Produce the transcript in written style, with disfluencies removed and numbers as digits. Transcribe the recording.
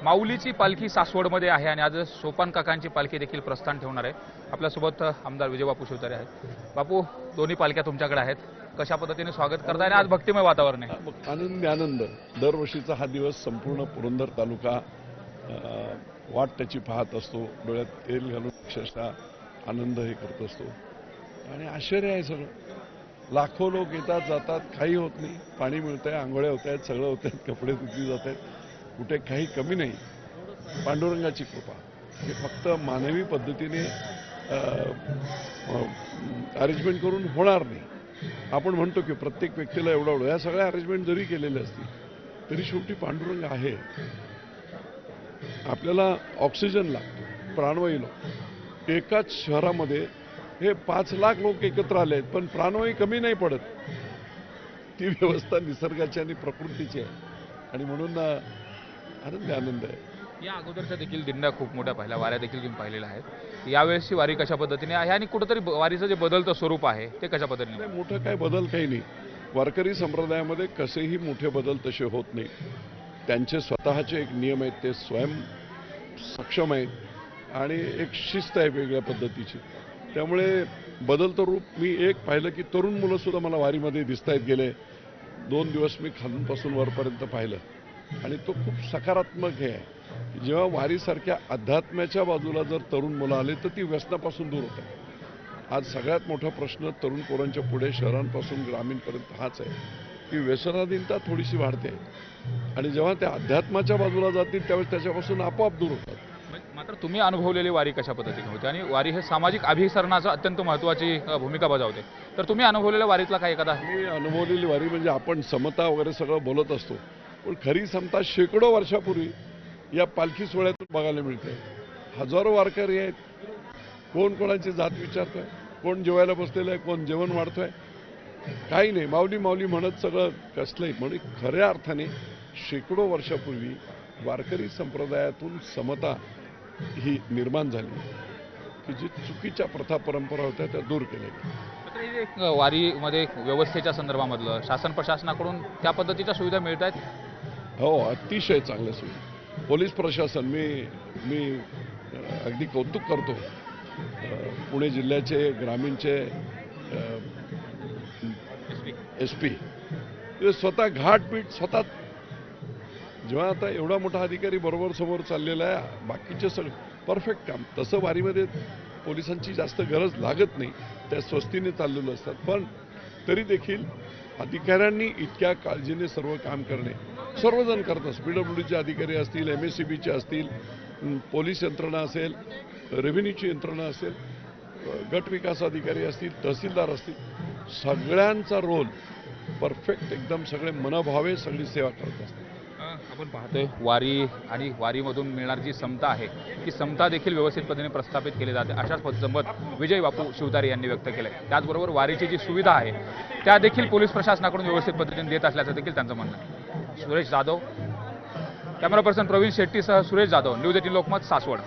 माऊलीची पालखी सासवडमध्ये आहे आणि आज सोपान काकांची पालखी देखील प्रस्थान ठेवणार आहे। आपल्यासोबत आमदार विजय बापू शिवतारे आहेत। बापू, दोन्ही पालख्या तुमच्याकडे आहेत, कशा पद्धतीने स्वागत करताय आणि आज भक्तिमय वातावरण आहे? आनंद दरवर्षीचा हा दिवस संपूर्ण पुरंदर तालुका वाट त्याची पाहत असतो, डोळ्यात तेल घालून अक्षरशः आनंद हे करत असतो आणि आश्चर्य आहे सगळं। लाखो लोक येतात जातात, काही होत नाही, पाणी मिळतंय, आंघोळ्या होत आहेत, सगळं होत आहेत, कपडे धुतली जात आहेत, कुठे काही कमी नाही। पांडुरंगाची कृपा हे फक्त मानवी पद्धतीने अरेंजमेंट करून होणार नाही। आपण म्हणतो की प्रत्येक व्यक्तीला एवढं या सगळ्या अरेंजमेंट जरी केलेले असतील तरी शेवटी पांडुरंग आहे। आपल्याला ऑक्सिजन लागतो, प्राणवायू लागतो। एकाच शहरामध्ये हे 5 लाख लोक एकत्र आले आहेत, पण प्राणवायू कमी नाही पडत। ती व्यवस्था निसर्गाची आणि प्रकृतीची आहे आणि म्हणून आनंद आहे। या अगोदरच्या देखील दिंड्या खूप मोठ्या पाहिल्या, वाऱ्या देखील तुम्ही पाहिलेल्या आहेत। यावेळेसची वारी कशा पद्धतीने आहे आणि कुठेतरी वारीचं जे बदलतं स्वरूप आहे ते कशा पद्धतीने? मोठं काय बदल काही नाही। वारकरी संप्रदायामध्ये कसेही मोठे बदल तसे होत नाही। त्यांचे स्वतःचे एक नियम आहेत, ते स्वयं सक्षम आहेत आणि एक शिस्त आहे वेगळ्या पद्धतीची। त्यामुळे बदलतं रूप मी एक पाहिलं की तरुण मुलं सुद्धा मला वारीमध्ये दिसतायत। गेले 2 दिवस मी खालूनपासून वरपर्यंत पाहिलं आणि तो खूप सकारात्मक हे आहे। जेव्हा वारीसारख्या अध्यात्माच्या बाजूला जर तरुण मुलं आले तर ती व्यसनापासून दूर होतात। आज सगळ्यात मोठा प्रश्न तरुण पोरांच्या पुढे शहरांपासून ग्रामीणपर्यंत हाच आहे की व्यसनाधीनता थोडीशी वाढते आणि जेव्हा त्या अध्यात्माच्या बाजूला जातील त्यावेळेस त्याच्यापासून आपोआप दूर होतात। मात्र तुम्ही अनुभवलेली वारी कशा पद्धतीने होते आणि वारी हे सामाजिक अभिसरणाचं अत्यंत महत्त्वाची भूमिका बजावते, तर तुम्ही अनुभवलेल्या वारीतला काय एखादा? मी अनुभवलेली वारी म्हणजे आपण समता वगैरे सगळं बोलत असतो, पण खरी समता शेकडो वर्षापूर्वी या पालखी सोहळ्यातून बघायला मिळते। हजारो वारकरी आहेत, कोण कोणाची जात विचारतोय, कोण जेवायला बसलेलं आहे, कोण जेवण वाढतोय, काही नाही, माऊली माऊली म्हणत सगळं कसलंय। म्हणजे खऱ्या अर्थाने शेकडो वर्षापूर्वी वारकरी संप्रदायातून समता ही निर्माण झाली की जी चुकीच्या प्रथा परंपरा होत्या त्या दूर केल्या। वारीमध्ये व्यवस्थेच्या संदर्भामधलं शासन प्रशासनाकडून त्या पद्धतीच्या सुविधा मिळत आहेत? हो, अतिशय चांगल्या सुविधा। पोलीस प्रशासन मी अगदी कौतुक करतो। पुणे जिल्ह्याचे ग्रामीणचे SP ते स्वतः घाटपीट स्वतः, जेव्हा आता एवढा मोठा अधिकारी बरोबर समोर चाललेला आहे, बाकीचे सगळं परफेक्ट काम। तसं वारीमध्ये पोलिसांची जास्त गरज लागत नाही, त्या स्वस्तीने चाललेलं असतात, पण तरी देखील अधिकाऱ्यांनी इतक्या काळजीने सर्व काम करणे सर्वजण करतात। PWDचे अधिकारी असतील, MSCBचे असतील, पोलीस यंत्रणा असेल, रेव्हेन्यूची यंत्रणा असेल, गट विकास अधिकारी असतील, तहसीलदार असतील, सगळ्यांचा रोल परफेक्ट एकदम, सगळे मनभावे सगळी सेवा करत असतात। आपण पाहतोय वारी आणि वारीमधून मिळणारी जी समता आहे ती समता देखील व्यवस्थित पद्धतीने प्रस्थापित केली जाते, अशाच पद्धतीचं मत विजय बापू शिवतारे यांनी व्यक्त केलंय। त्याचबरोबर वारीची जी सुविधा आहे त्या देखील पोलीस प्रशासनाकडून व्यवस्थित पद्धतीने देत असल्याचं देखील त्यांचं म्हणणं आहे। सुरेश जाधव, कॅमेरा पर्सन प्रवीण शेट्टीसह सुरेश जाधव, न्यूज 18 लोकमत, सासवड।